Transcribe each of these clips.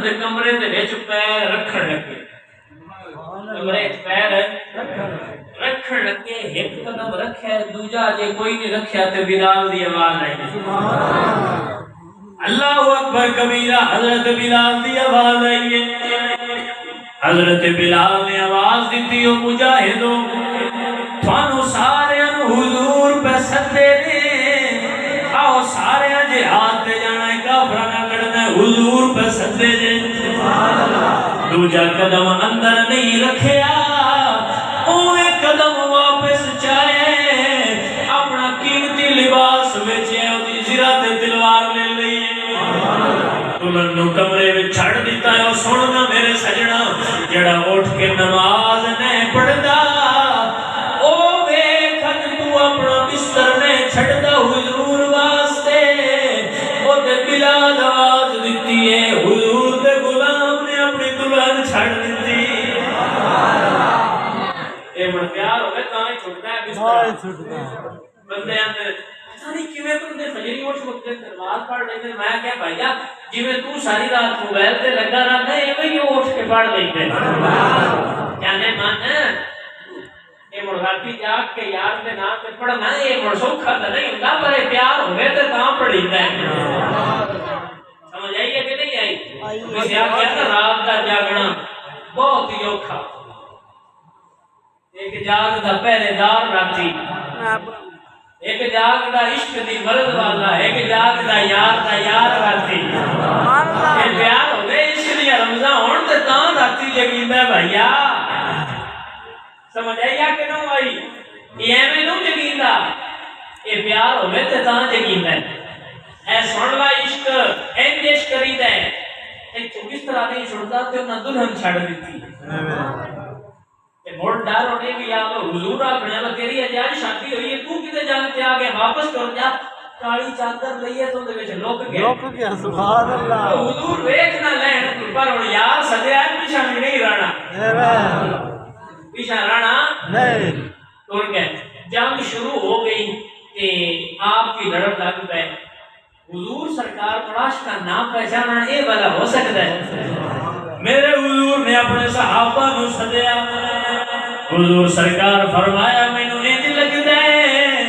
دے کمرے دے وچ پیر رکھن لگے کمرے وچ پیر رکھن لگے ایک قدم رکھیا دوجا جے کوئی نہیں رکھیا تے بلال دی آواز آئی اللہ اکبر کبیرہ حضرت بلال دی آواز آئی ہے حضرت بلال نے آواز دیتی او مجاہدوں تھانو سارے حضور پہ سدے نے آؤ سارے جہاد تے جانا ہے کافراں نال لڑنا ہے حضور پہ سدے نے دوجا قدم اندر نہیں رکھیا اوے قدم واپس چاہے اپنا قیمتی لباس وچے اودی زرہ تے تلوار لے لئی دلہن نو کمرے وچ چھڑ دیتا ہے اور سننا میرے سجنا جڑا اٹھ کے نماز نہیں پڑھدا او ویکھن تو اپنا بستر نہیں چھڑدا حضور واسطے او تے بلال آواز دتی ہے حضور دے غلام نے اپنی دلہن چھڑ دتی اے بڑا پیار ہوے تاں ہی چھڑدا ہے بستر بندے اندر نہیں کیویں بندے فجری اٹھ وقت نماز پڑھ لیندے میں کہیا بھائیا جویں تو ساری رات موبائل تے لگا رہندا ایویں ہی اٹھ کے پڑھ لیندے کہنے من اے مڑ راتی جاگ کے یار دے نام تے پڑھنا اے مڑ سوکھا تے نہیں ہوندا پر پیار ہوے تے تاں پڑھیندا ہے سمجھ آئی ہے کہ نہیں آئی کسی آخیا نا رات دا جاگنا بہت ہی اوکھا ایک جاگدا پہرے دار راتی ایک جاگدا عشق دی مرد والا ایک جاگدا یار دا یار راتی اے پیار ہوے عشق دی رمضان ہون تے تاں راتی جگیندا ہے بھائیا سمجھ آئی کہ نہ آئی یہ ایویں نو جگیندا اے پیار ہوے تے تاں جگیندا ہے اے سن لا عشق انج عشق کریدا ہے اے کس طرح نہیں چھڑدا تے انہاں دلہن چھڑ دتی بہت ڈر ہونے بھی آ حضور آکھنے والا تیری اجان شادی ہوئی ہے تو کتے جان کے آگے واپس کر جا کالی چادر لئیے تو دے وچ لوک گیا سبحان اللہ حضور ویکھ نہ لین پر ہن یار سدیا پیچھے نہیں رہنا پیچھے رہنا نہیں تو کہ جنگ شروع ہو گئی کہ آپ کی لڑن لگ پے حضور سرکار تلاش کا نام پہچانا اے بلا ہو سکتا ہے میرے حضور نے اپنے صحابہ نو سدیا حضور سرکار فرمایا مینوں انج لگدا ہے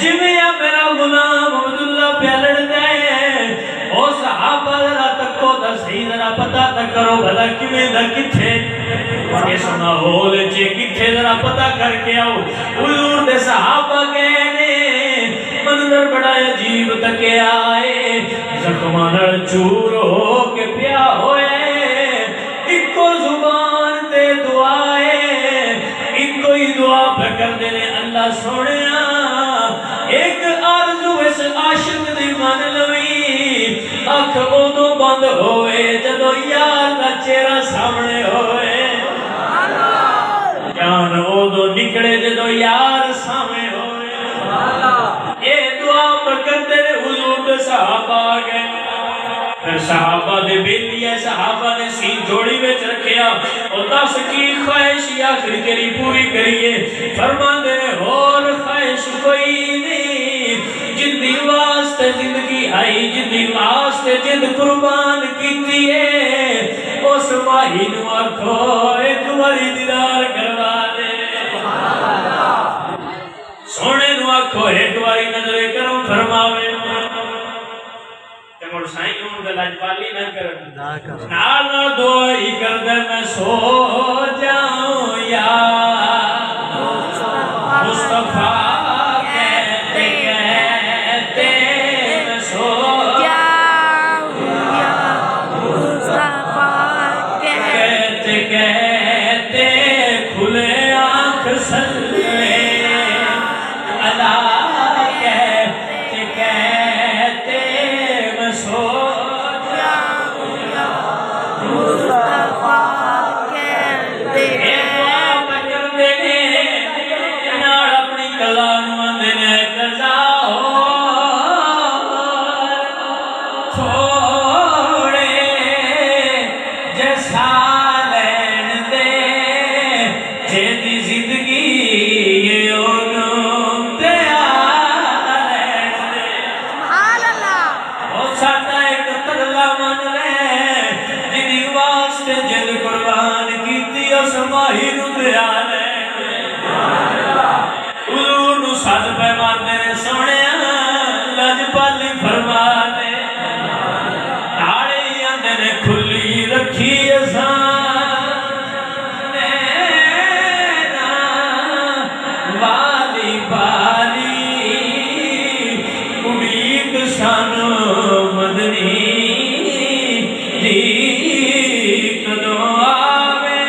جویں میرا غلام عبداللہ پہ لڑدا ہے او صحابہ ذرا تکو تے صحیح ذرا پتہ تے کرو بھلا کیویں دا کتھے اس ماحول وچ کتھے ذرا پتہ کر کے آؤ حضور دے صحابہ کہنے منظر بڑا عجیب تکیا ہے زخماں نال چور ہو کے پیا ہوئے اکو زبان تے دعا ہے اکو ہی دعا پہ کر دینے اللہ سونیا ایک آرزو اس عاشق دی من لوی اکھ اودوں بند ہوئے جدو یار دا چہرہ سامنے ہوئے جان اودوں نکڑے جدو یار سامنے ہوئے اے دعا پہ کر دینے حضور دے صحابہ آگئے پھر صحابہ دے بیٹی ہے صحابہ نے سین جوڑی وچ رکھیا اور 10 کی خواہش آخر تیری پوری کریے فرما دے اور خواہش کوئی نہیں جندی واسطے زندگی آئی جندی واسطے جند قربان کیتی ہے اس ماہی نو آکھو ایک باری دیدار کروا دے سونے نو آکھو ایک باری نظر کرم فرماوے مڑ سائیں ہوں گا لاجپالی نہ کر نال دعائی کر دے میں سو جاؤں یا مصطفیٰ کہتے کہتے میں سو جاؤں یا مصطفیٰ کہتے کہتے کھلے آنکھ سلے اللہ وحی نو دیا لے حضور نو ساتھ پہ مارنے نے سونے لجپالی فرما دے ناڑی آندے نے کھلی رکھی اسان نینا والی بالی امید شانو مدنی دی کدو آوے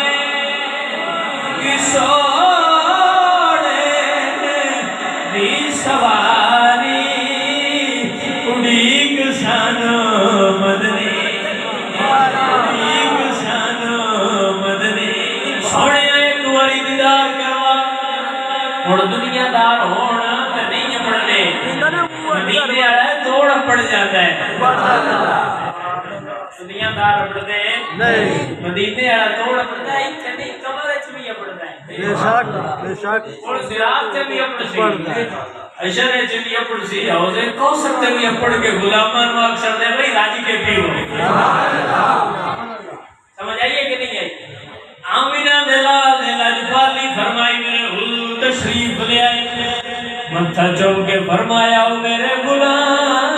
کسوڑے دی سواری امید شانو مدنی امید شانو مدنی سوڑے ایک واری دیدار کروا اور دنیا دار ہونا تو نہیں پڑھنے مدینے آڑا توڑ پڑ جاتا ہے دنیا دار پڑھتے ہیں مدینے آڑا توڑ پڑھتا ہے اتنی کمر اچھی پڑھتا ہے بے شک بے شک اور زیاد سے بھی اپڑ سی اشارے سے بھی اپڑ سی حوضے کوثر سے بھی اپڑ کے غلامان و اکثر دے بھئی راجی کے پیر ہوئے سمجھ آئیے کہ نہیں آئی آمینہ دلال لجپالی فرمائی میرے حضور تشریف لے آئی متھا چوم کے فرمایا ہو میرے غلام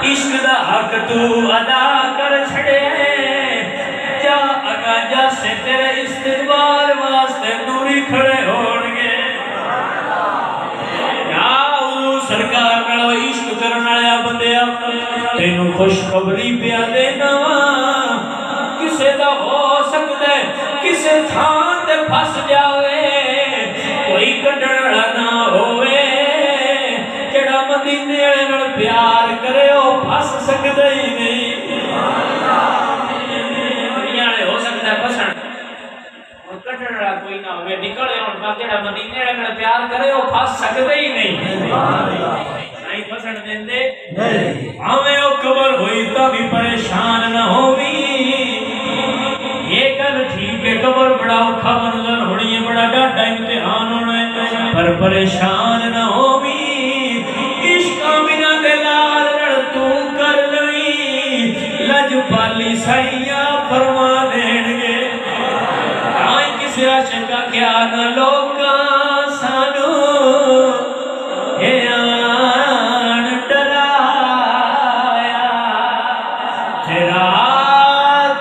عشق دا حق تو ادا کر چھڑے جا اگا جا سے تیرے استقبال واسطے نوری کھڑے ہونگے یا حضور سرکار نڑو عشق کرنایا بندیا تینو خوشخبری پیا دینا کسے دا ہو سکتے کسے تھان دے پھس جاوے کوئی کٹڑا نہ ہوئے جڑا مدینے نال پیار کرے او پھس سکدا ہی نہیں دنیا نے ہو سکتا ہے پسند اور کٹڑا کوئی نہ ہوئے نکلے اور پر جڑا مدینے نال پیار کرے او پھس سکدا ہی نہیں نہیں پسند دیندے ہمیں او قبر ہوئی تا بھی پریشان نہ ہووی یہ گل ٹھیک ہے قبر بڑا اوکھا منظر ہونی ہے بڑا ڈاڈا امتحان ہونا ہے پر پریشان نہ ہووی عشق آمینہ دلال رڑ تو کر لوی لجپالی سائیہ فرما دینگے آئی کسی عاشق کا کیا نہ لوکا سانو اے آن ڈرایا تیرا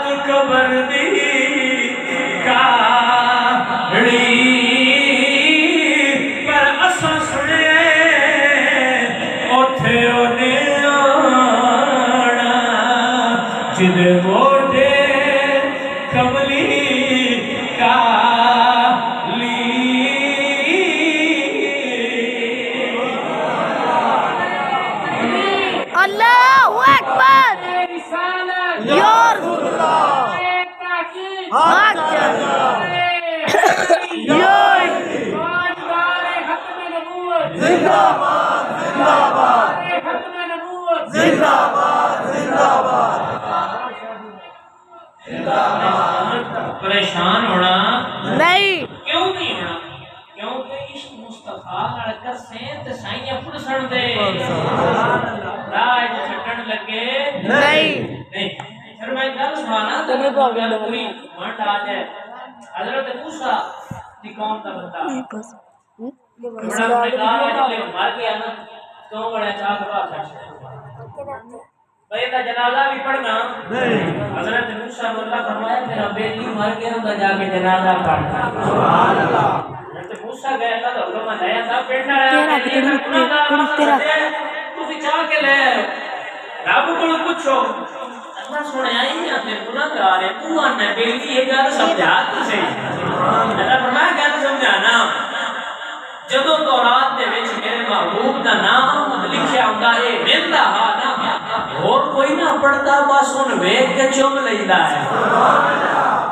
تو قبر دی پر اساں سنے اوتھے اونے آنا جدے موٹے کملی کالی اللہ اکبر یا رسول اللہ حق زندہ باد زندہ باد زندہ باد زندہ باد پریشان ہونا نہیں کیوں نہیں ہونا کیونکہ عشق مصطفیٰ لڑکر سے تسائیاں پڑسن دے راج چھٹن لگے نہیں پھر میں گل سنانا تو گل پوری منٹ آ جائے حضرت موسیٰ دی قوم دا بندہ بڑا گنہگار ہے جب مر گیا نا تو بڑا چاک رہا تھا بھئی دا جنازہ بھی پڑھنا حضرت موسیٰ اللہ فرمایا میرا بیٹی مر گیا ہوں جا کے جنازہ پڑھنا حضرت موسیٰ گئے اللہ دا علماء لیا تھا پیڑنا رہا کہ یہ گناہگار تو بھی چاہ کے لے رب کو پوچھو اللہ سنے آئی اپنے گناہگار ہے تو آنا بیٹی یہ گل سمجھا تو صحیح اللہ فرمایا گل سمجھانا جدو تورات دے وچ میرے محبوب دا نام احمد لکھیا ہوندا اے ویندا ہا نا اور کوئی نہ پڑھدا بس ان ویکھ کے چوم لیندا ہے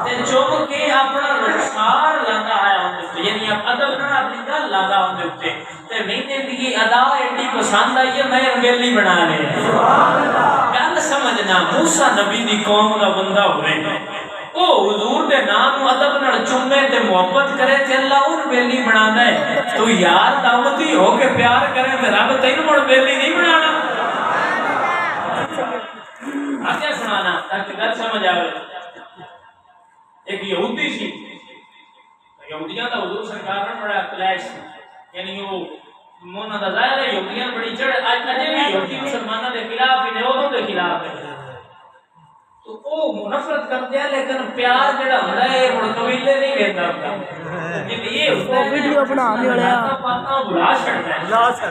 تے چوم کے اپنا رخسار لاندا ہے اون یعنی ادب نہ اپنی گل لاندا اون تے تے مہینے دی ادا ایڈی پسند آئی ہے میں انگلی بنا لے سبحان اللہ گل سمجھنا موسیٰ نبی دی قوم دا بندہ ہوئے او حضور دے نام ادب نال چومے تے محبت کرے تے اللہ ان بیلی بنانا ہے تو یار دعوتی ہو کے پیار کرے تے رب تینوں مڑ بیلی نہیں بنانا آگے سنانا تاکہ گل سمجھ آئے ایک یہودی سی یہودیاں دا حضور سرکار نے بڑا کلیش یعنی وہ مونا دا ظاہر ہے یہودیاں بڑی چڑھ اج اجے بھی یہودی مسلمانوں دے خلاف ہی نے اودوں دے خلاف ہے تو او نفرت کرتے ہیں لیکن پیار جڑا ہوندا ہے ہن قبیلے نہیں لیتا ہوتا جے یہ ویڈیو بنانے والے پاتا بلا چھڑدا ہے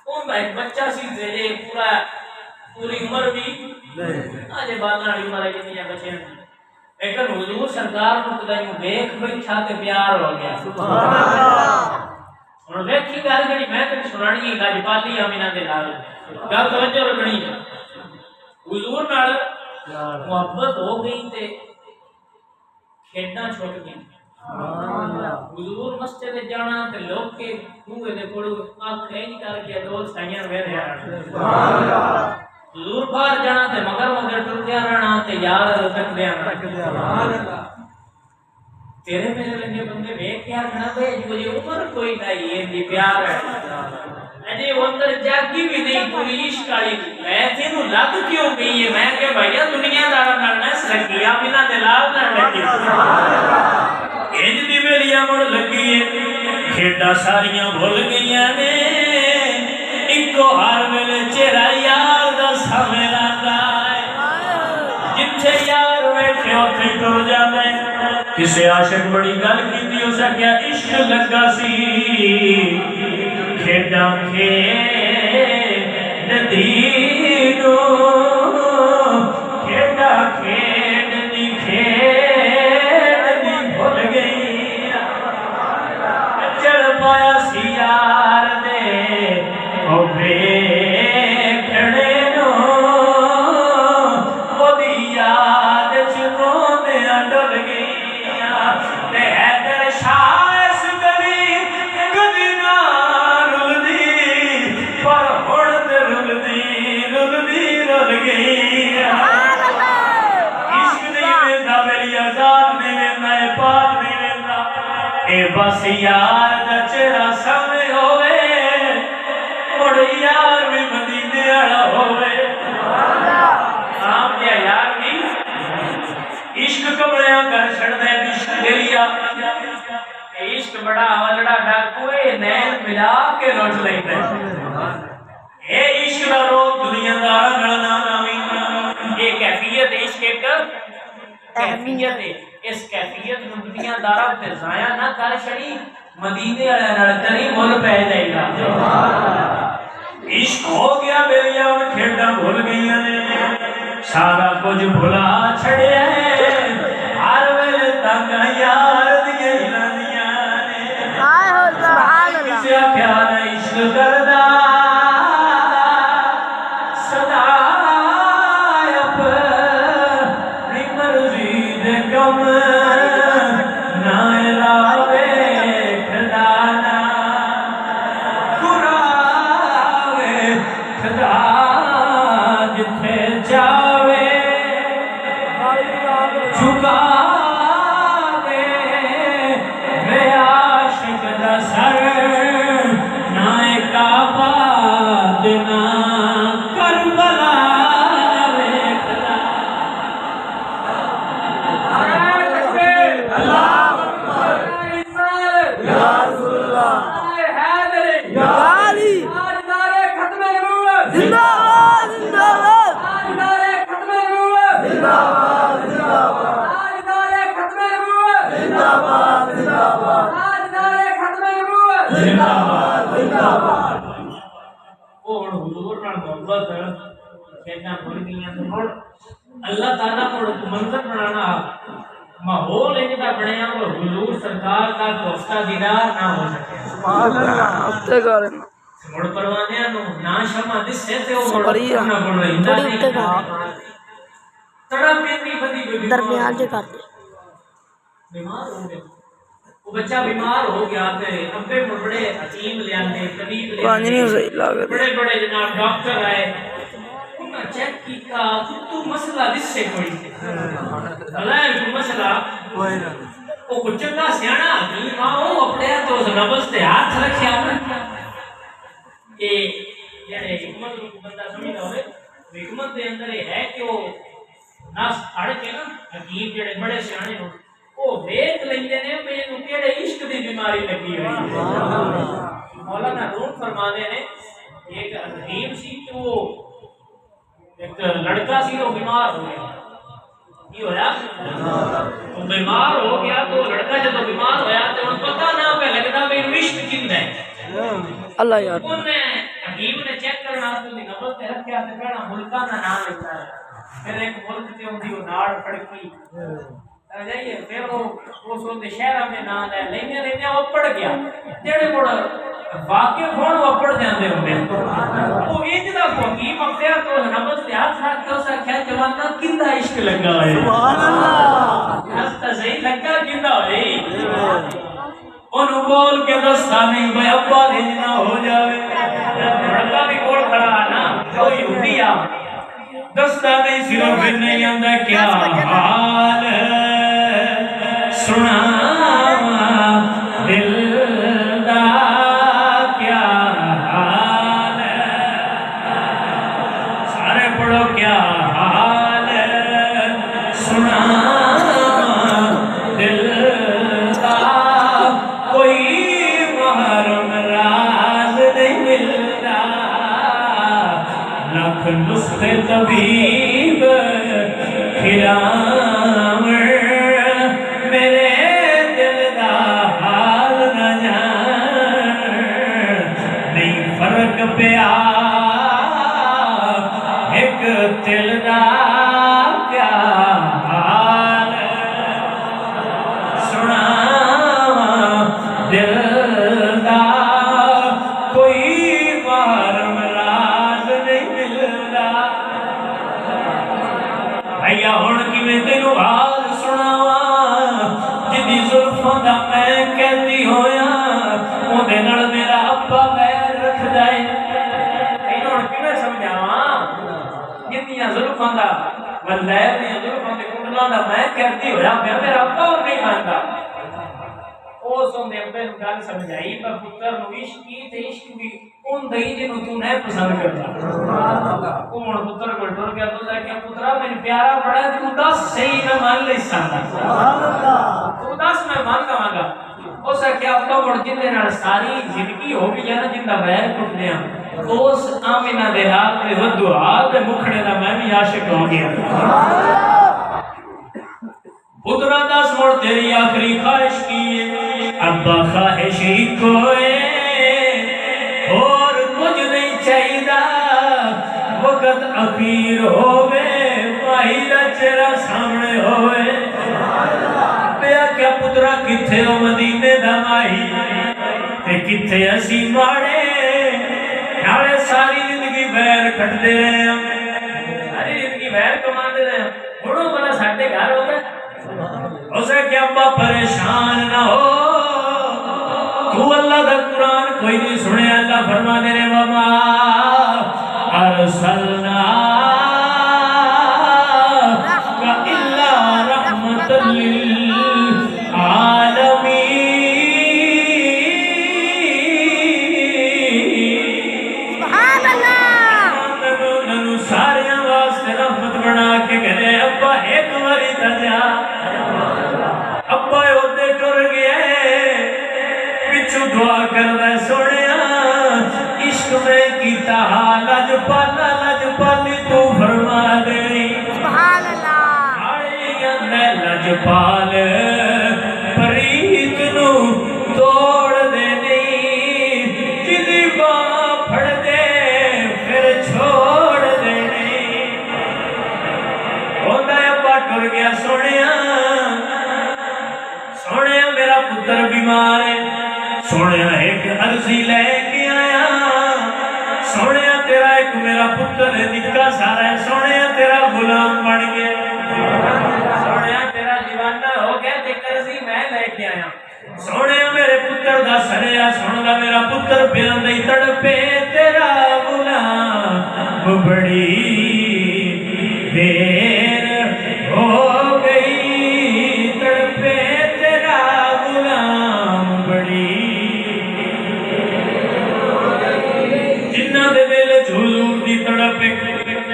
او ایک بچہ سی تے پورا پوری عمر بھی اجے بالاں والی عمر ہے جتنی بچے ہیں لیکن حضور سرکار کو کدی دیکھ بیٹھا تے پیار ہو گیا سبحان اللہ ہن ویکھی گل جڑی میں تے سنانی ہے گل پالی امینہ دے نال گل توجہ رکھنی حضور نال محبت ہو گئی تے کھیڈاں چھوٹ گئی حضور مسجد جانا تے لوگ کے منہ دے کول اکھ نہیں کر کے دو سائیاں ویرے سبحان اللہ حضور باہر جانا تے مگر ٹردیا رہنا تے یاد رکھدیا سبحان اللہ تیرے میرے لگے بندے ویکھ کے آکھنا بھائی مجھے عمر کوئی نہیں ہے دی پیار ہے اجے اندر جاگی بھی نہیں پوری عشق والی میں تینوں لگ کیوں گئی ہے میں کہ بھیا دنیا دار نال نہ سکیا بنا دلال نہ لگی انج دی ویلیاں مڑ لگی ہے کھیڈاں ساریاں بھول گئیاں نے اکو ہر ویلے چہرہ یار دا سامنے رہندا ہے جتھے یار بیٹھے اوتھے ٹر جاوے کسے عاشق بڑی گل کیتی ہو سکیا عشق لگا سی کھیڈاں کھیڈدی نو کھیڈاں کھیڈدی بھول گئی چڑ پایا سی یار دے او ویکھنے نو او دی یاد چ روندیاں ڈل گئیاں تے حیدر شاہ اس گلی کدی نہ رلدی پر ہن تے رلدی رل گئی عشق نہیں ویندا میری آزاد نہیں ویندا اے پاک نہیں ویندا اے بس یار دا چہرہ سامنے ہوے مڑ یار بھی مدینے والا ہوے عام جہا یار نہیں عشق کمڑیاں کر چھڑدا ہے عشق دلیا عشق بڑا وجڑا ڈاکو اے نین ملا کے لوٹ لیندا ہے اے عشق دا رو دنیا دار نال نہ ناویں اے کیفیت عشق ایک کیفیت ہے اس کیفیت نو دنیا دار تے ضائع نہ کر چھڑی مدینے والے نال کری مول پے جائے گا عشق ہو گیا بیلیاں کھیڈاں بھول گئیاں نے سارا کچھ بھلا چھڑیا ہے ہر ویلے تنگ یار دیاں ہلاندیاں نے سبحان اللہ کسے آکھیا نہ عشق کردا صدا اپنی مرضی دے کم نہ لاوے کھدا نہ کراوے کھدا جتھے جاوے جھکا دے بے عاشق دا سر نہ کعبہ نہ کربلا ویکھدا اللہ اکبر یا رسول اللہ حیدر یا علی تاجدار ختم نبوت زندہ باد زندہ باد تاجدار ختم نبوت زندہ باد زندہ باد تاجدار ختم نبوت زندہ باد زندہ باد تاجدار ختم نبوت زندہ باد زندہ باد او ہن حضور نال محبت کہنا بھول گئیاں تے ہن اللہ تعالی کو منظر بنانا ماحول انج دا بنیا وہ حضور سرکار کا کوفتہ دیدار نہ ہو سکے سبحان اللہ اتے کرن مڑ پروانیاں نو نا شمع دسے تے او بڑی نہ بن رہی بڑی اتے کر تڑا پیندی بدی درمیان جو کر دے بیمار ہو گیا وہ بچہ بیمار ہو گیا تے ابے بڑے حکیم لے آندے طبیب لے پانی نہیں صحیح لگ بڑے بڑے جناب ڈاکٹر آئے انہاں چیک کیتا تو مسئلہ دس سے کوئی اللہ ہے مسئلہ وہ کچھ چنگا سیانا حکیم او اپنے تو اس نبض تے ہاتھ رکھیا کہ یعنی حکمت کو بندہ سمجھدا ہوے حکمت دے اندر یہ ہے کہ وہ نس اڑ کے نا حکیم جڑے بڑے سیانے ہو وہ ویکھ لیندے نے کہ اینوں کیڑے عشق دی بیماری لگی ہوئی ہے مولانا روم فرمانے نے ایک حکیم سی کہ وہ ایک لڑکا سی وہ بیمار ہو گیا کی ہویا وہ بیمار ہو گیا تو لڑکا جب بیمار ہویا تو انہیں پتہ نہ پہ لگتا کہ عشق کیندا ہے اللہ یار انہیں حکیم نے چیک کرنا تو دی نبض تے رکھیا تے کہنا ملکاں دا نام لکھا ہے پھر ایک ملک تے ہوندی وہ ناڑ پھڑکی جائیے پھر وہ دے شہراں دے نام لے لیندے وہ پڑھ گیا جڑے مڑ واقع ہون وہ پڑھ جاندے ہوندے وہ انج دا حکیم اپنے تو نبض تے ہاتھ رکھ کے اس کہیا جوانا کیندا عشق لگا ہے سبحان اللہ ہستا صحیح لگا کیندا ہوئے انہوں بول کے دستا نہیں بھائی ابا بھیجنا ہو جاوے لڑکا بھی کول کھڑا نا جو یہودی آ دستا نہیں صرف نہیں آندا کیا حال سنا دل دا کیا حال سارے پڑھو کیا حال سنا دل دا کوئی محرم راز نہیں ملتا لکھ نسخے طبیب کھلاویں میرے دل دا حال نہ جان نہیں فرق پیا ایک دل دا کیا حال سنا دل دا کوئی محرم راز نہیں ملتا بھیا ہن کیویں تینوں حال سناواں جدی زلفاں دا میں کہندی ہویا اودے نال میرا ابا غیر رکھدا ہے اینوں ہن کیویں سمجھاواں جدیاں زلفاں دا واللہ دیاں زلفاں دے کنڈلاں دا میں کہندی ہویا میرا ابا نہیں ماندا اس نے ابے نوں گل سمجھائی پر پتر نوں عشق کی تے عشق بھی اون دئی جنوں تو نہیں پسند کردا کون پتر کو ڈر گیا تو کہ پترا میں پیارا بڑا تو دس صحیح نہ مان لے سکتا سبحان اللہ تو دس میں مان لواں گا اس کہ اب تو مڑ جندے نال ساری زندگی ہو گئی ہے نا جندا ویر ٹوٹنے اس آمینہ دے حال تے ودو حال تے مکھڑے دا میں بھی عاشق ہو گیا پترا دس مڑ تیری آخری خواہش کی ابا خواہش ہی کوئے اور کچھ نہیں چاہیدہ وقت اخیر ہوئے ماہی دا چہرہ سامنے ہوئے پیا کیا پترا کتھے ہو مدینے دا ماہی تے کتھے اسی ماڑے نالے ساری زندگی بیر کھٹ دے رہے ہیں ساری زندگی بیر کمان دے رہے ہیں بڑھو بنا ساٹھے گھر ہو گئے اسے کہ ابا پریشان نہ ہو تو اللہ دا قرآن کوئی نہیں سنے اللہ فرما دے رہے وما ارسلنا کا الا رحمت للعالمین سبحان اللہ ساریاں واسطے رحمت بنا کے کہنے ابا ایک واری تجا ابا ہوتے ٹر گیا پچھو دعا کردہ سوڑیا عشق میں کیتا لج پالی تو فرما دینی سبحان اللہ آڑیاں میں لج پال پریت نو توڑ دینی جدی باں پھڑ دے پھر چھوڑ دینی ہوتا ہے ابا ٹر گیا سوڑیا میرا پتر بیمار ہے سونے ایک عرضی لے کے آیا سونے تیرا ایک میرا پتر نکا سارا ہے سونے تیرا غلام بن گیا سونے تیرا دیوانہ ہو گیا ایک عرضی میں لے کے آیا سونے میرے پتر دا سریا سن لا میرا پتر پیاں دی تڑپے تیرا غلام بڑی دیر ہو گئی تڑپے تیرا غلام بڑی جنہ دے دل حضور دی تڑپ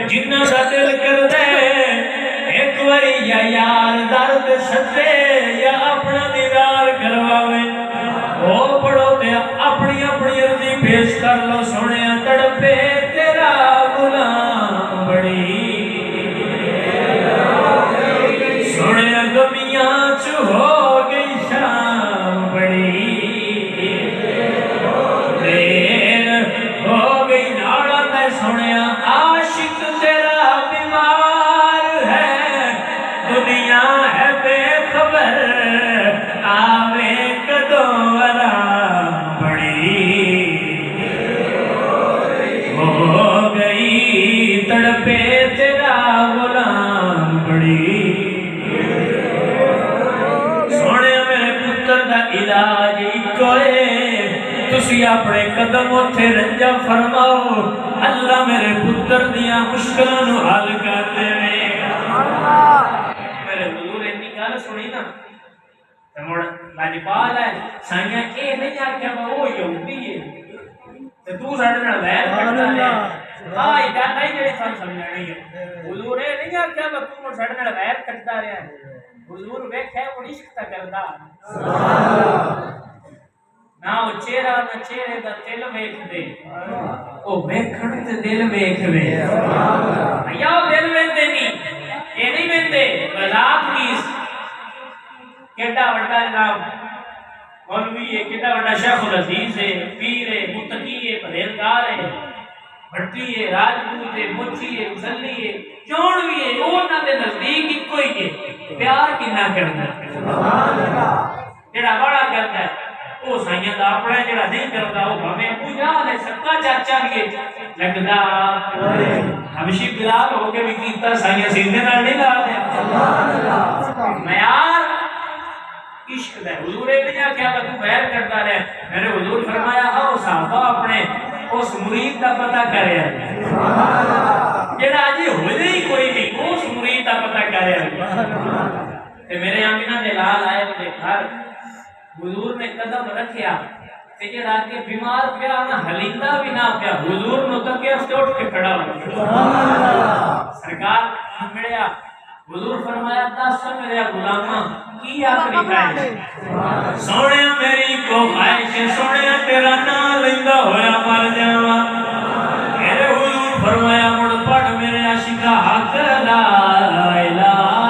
جنہ دا دل کر دے ایک واری یا یار درد ستے یا علاج کوئے تسی اپنے قدم اتھے رنجا فرماؤ اللہ میرے پتر دیا مشکلوں نو حل کر دے میرے حضور اتنی گل سنی نا مڑ لاجپال ہے سائیاں اے نہیں آکھیا میں وہ یہودی ہے تے تو ساڈے نال ویر کردا ہے ہاں یہ گل نہیں جڑی سان سمجھانی ہے حضور اے نہیں آکھیا میں تو ساڈے نال ویر کردا رہیا حضور ویکھیا وہ عشق تا کردا سبحان اللہ نہ وہ چہرہ نہ چہرے دا دل ویکھ دے او ویکھن تے دل ویکھ وے سبحان اللہ یا دل ویندے نہیں اے نہیں ویندے بذات کیس کیڈا وڈا جناب مولوی ہے کیڈا وڈا شیخ العزیز ہے پیر ہے متقی ہے پرہیزگار ہے بھٹی ہے راجپوت ہے مچھی ہے مسلی ہے چون بھی ہے انہاں دے نزدیک ایکو ہی ہے پیار کنا کردا سبحان اللہ جڑا بڑا کردا ہے او سائیاں دا اپنا جڑا نہیں کردا او بھویں ابو جان ہے سکا چاچا بھی لگدا حبشی بلال ہو کے بھی کیتا سائیاں سیدھے نال نہیں لا دے سبحان اللہ معیار عشق ہے حضور نے کیا کہ تو غیر کرتا رہے میرے حضور فرمایا او صحابہ اپنے اس مرید کا پتہ کرے سبحان اللہ جڑا اجے ہوئے ہی کوئی نہیں اس مرید کا پتہ کرے تے میرے آمینہ دے لال آئے تے گھر حضور نے قدم رکھیا تے جڑا کہ بیمار پیا نہ ہلیندا بھی نہ پیا حضور نو تکیا سے اٹھ کے کھڑا ہو سبحان اللہ سرکار ملیا حضور فرمایا دس میرے غلاماں کی آخری خواہش سونیا میری کو خواہش سونیا تیرا نام لیندا ہویا مر جاواں میرے حضور فرمایا مڑ پڑھ میرے عاشقا حق لا الہ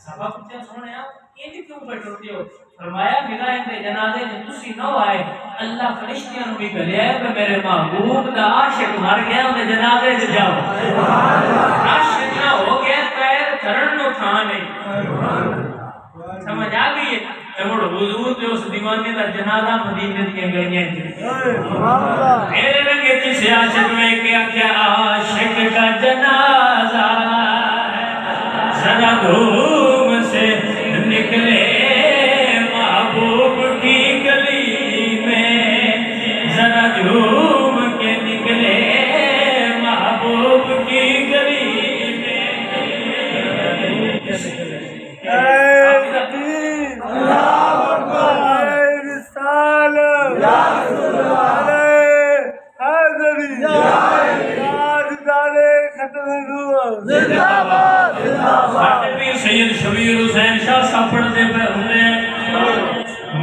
صحابہ پوچھا سونے یہ کیوں پٹوتے ہو؟ فرمایا میرا ان کے جنازے میں تسی نہ آئے، اللہ فرشتیاں نو بھی گلیا ہے کہ میرے محبوب دا عاشق مر گیا انہیں جنازے سے جاؤ، عاشق نہ ہو گیا پیر کرن نو تھا نہیں، سمجھ آ گئی ہے؟ جب حضور جو اس دیوانے دا جنازہ مدینے دیا گئیاں میرے رنگے کسی عاشق میں کیا عاشق کا جنازہ ذرا دھوم سے نکلے محبوب کی گلی میں، ذرا جھوم کے نکلے محبوب کی گلی میں۔ سید شبیر حسین شاہ صاحب پڑھتے پہ ہوئے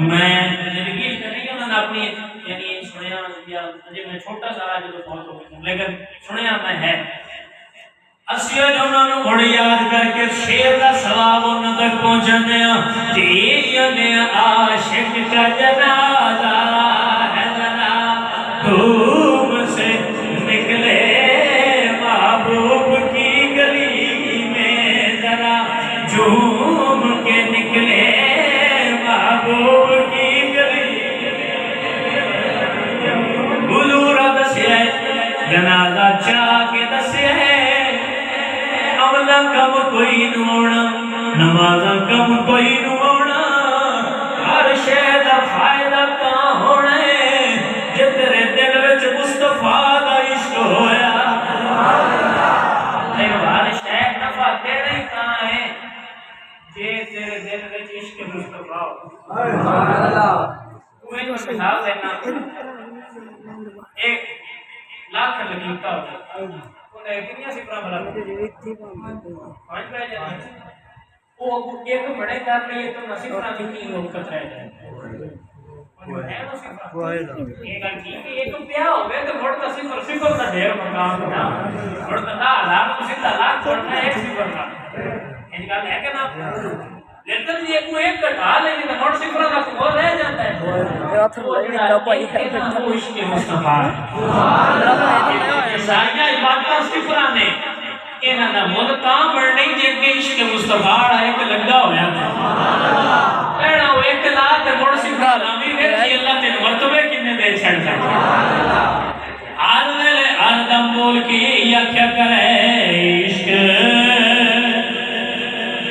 میں زندگی نہیں کہ میں اپنی یعنی سنیا میں چھوٹا سا آج تو بہت ہو گیا لیکن سنیا میں ہے اسیہ جو انہوں نے بڑی یاد کر کے شیر کا ثواب انہوں تک پہنچنے تیئنے عاشق کا جنازہ ہے ذرا دھوم سے نکلے محبوب کی گلی میں، ذرا جھوم کے نکلے محبوب کی گلی حضور دسیا جنازہ چاہ کے دسیا عملہ کم کوئی نوڑا نمازہ کم کوئی نوڑا ہر شہد فائدہ کہاں ہونا ہے جے تیرے دل وچ مصطفیٰ دا عشق ہویا ہر شہد نفع تیرے ہی کہاں ہے جے تیرے دل وچ عشق مصطفیٰ ہو۔ تمہیں جو مثال دینا ایک لاکھ لگیتا ہوتا کنیا سفرہ بلا پانچ پہ جانا وہ ایک بڑے کر لیے تو نصفرہ کی وقت رہ جائے ایک پیا ہوئے تو بڑھتا صفر کا ڈھیر مقام ہونا بڑھتا دا لاکھ تو سیدھا لاکھ بڑھتا ایک صفر کا یہ گل ہے کہ نا لیکن یہ کوئی ایک کٹا لیکن نوٹ صفرہ کا وہ رہ جاتا ہے وہ عشق مصطفیٰ ساریاں عبادتاں صفرہ نے انہاں دا مول تاں بڑھنے جن کے عشق مصطفیٰ ایک لگا ہویا تھا کہنا وہ ایک لاکھ مڑ صفرہ نامی ویسی اللہ تین مرتبے کنے دے چھڑتا آل ویلے آدم بول کی یا کیا کرے عشق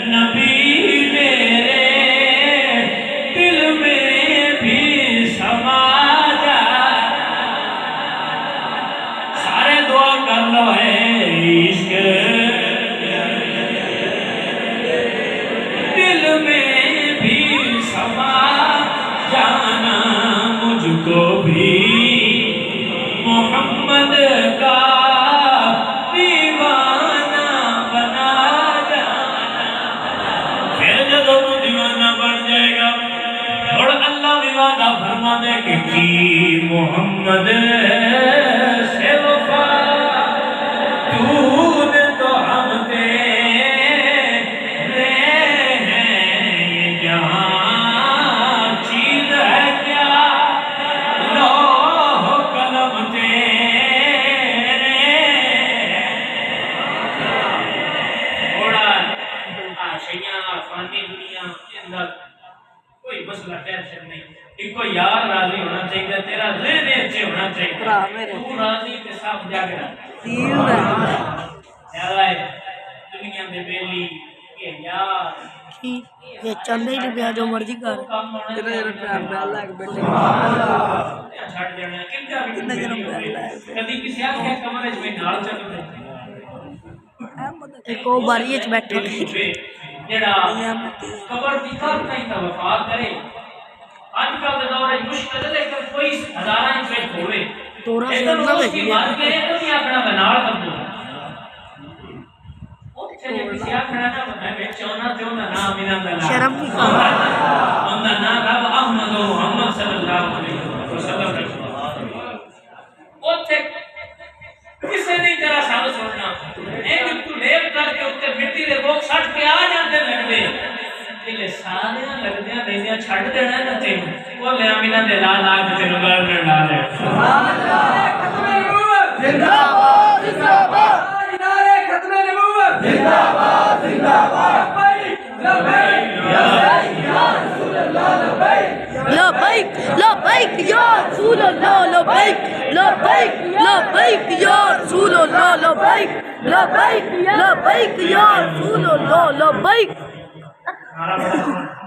نبی میرے دل میں بھی سما جا سارے دعا کر لو ہے عشق دل میں بھی سما جانا مجھ کو بھی محمد کا دیوانہ بنا جانا پھر جب تو دیوانہ بن جائے گا اور اللہ بھی وعدہ فرما دے کہ کی محمد سے وفا تو نے تو ہم تیرے ہیں یہ جہاں چیز ہے کیا لوح قلم تیرے بڑا شیعہ فانی دنیا کے اندر کوئی مسئلہ ٹینشن نہیں ایک کو یار راضی ہونا چاہیے تیرا ذہن اچھے ہونا چاہیے تو راضی کے ساتھ جاگ رہا ہے دنیا میں بیلی کہ یار یہ چندے ہی پیا جو مرضی کر چھڑ جانا کدی کسی آنکھ کمرے میں نال چل رہے ایک وہ باری اچ بیٹھے جڑا قبر دی کر نہیں تا وفات کرے آج کل دے دور مشکل ہے لیکن کوئی ہزاراں انچ ہوئے تورا سے لیکن نہ اس کی بھیجی بات کرے تو نہیں اپنا بنال کر دو اچھا جب کسی آکھنا نہ میں چونا نام انہاں دا شرم نہیں انہاں نام رب احمد و محمد صلی اللہ علیہ وسلم اوتھے کسے نہیں تیرا ساتھ سننا ایک تو لیپ کر کے اوتے مٹی دے بوک سٹ کے آ جاندے لگدے یہ سارے لگدیاں لیندیاں چھڈ دینا ہے نا تینوں وہ لے امینہ دے لا لا کے تینوں گھر میں ڈال دے سبحان اللہ ختم نبوت زندہ باد زندہ باد نعرہ ختم نبوت زندہ باد زندہ باد لبیک یا رسول اللہ لبیک لبیک لبیک یا رسول اللہ لبیک لبیک لبیک یا رسول اللہ لبیک لبیک لبیک یا رسول اللہ لبیک نعرہ